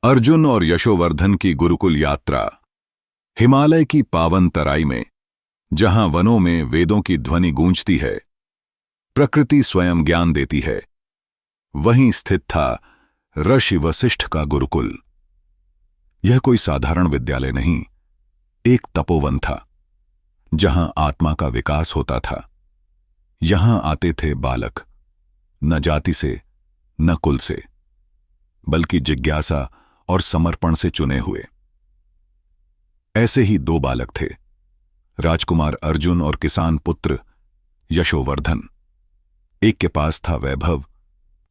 अर्जुन और यशोवर्धन की गुरुकुल यात्रा। हिमालय की पावन तराई में, जहां वनों में वेदों की ध्वनि गूंजती है, प्रकृति स्वयं ज्ञान देती है, वहीं स्थित था ऋषि वशिष्ठ का गुरुकुल। यह कोई साधारण विद्यालय नहीं, एक तपोवन था, जहां आत्मा का विकास होता था। यहां आते थे बालक, न जाति से न कुल से, बल्कि जिज्ञासा और समर्पण से चुने हुए। ऐसे ही दो बालक थे, राजकुमार अर्जुन और किसान पुत्र यशोवर्धन। एक के पास था वैभव,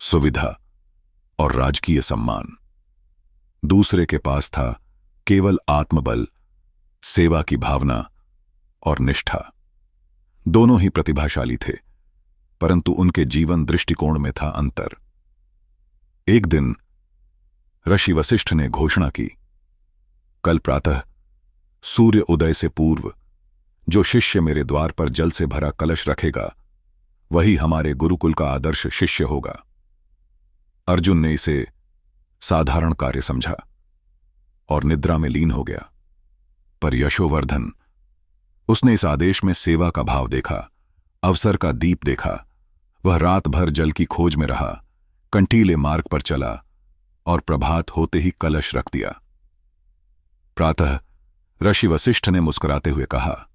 सुविधा और राजकीय सम्मान। दूसरे के पास था केवल आत्मबल, सेवा की भावना और निष्ठा। दोनों ही प्रतिभाशाली थे, परंतु उनके जीवन दृष्टिकोण में था अंतर। एक दिन ऋषि वशिष्ठ ने घोषणा की, कल प्रातः सूर्य उदय से पूर्व जो शिष्य मेरे द्वार पर जल से भरा कलश रखेगा, वही हमारे गुरुकुल का आदर्श शिष्य होगा। अर्जुन ने इसे साधारण कार्य समझा और निद्रा में लीन हो गया, पर यशोवर्धन, उसने इस आदेश में सेवा का भाव देखा, अवसर का दीप देखा। वह रात भर जल की खोज में रहा, कंटीले मार्ग पर चला और प्रभात होते ही कलश रख दिया। प्रातः ऋषि वशिष्ठ ने मुस्कुराते हुए कहा,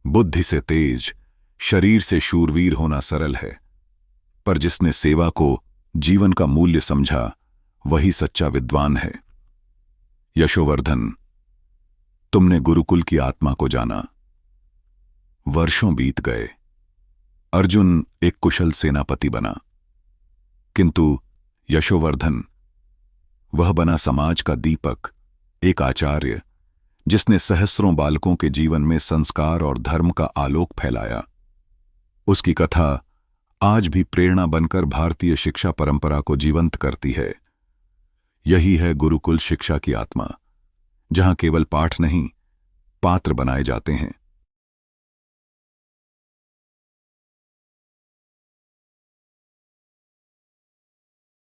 बुद्धि से तेज, शरीर से शूरवीर होना सरल है, पर जिसने सेवा को जीवन का मूल्य समझा, वही सच्चा विद्वान है। यशोवर्धन, तुमने गुरुकुल की आत्मा को जाना। वर्षों बीत गए। अर्जुन एक कुशल सेनापति बना, किंतु यशोवर्धन, वह बना समाज का दीपक, एक आचार्य, जिसने सहस्रों बालकों के जीवन में संस्कार और धर्म का आलोक फैलाया। उसकी कथा आज भी प्रेरणा बनकर भारतीय शिक्षा परंपरा को जीवंत करती है। यही है गुरुकुल शिक्षा की आत्मा, जहां केवल पाठ नहीं, पात्र बनाए जाते हैं।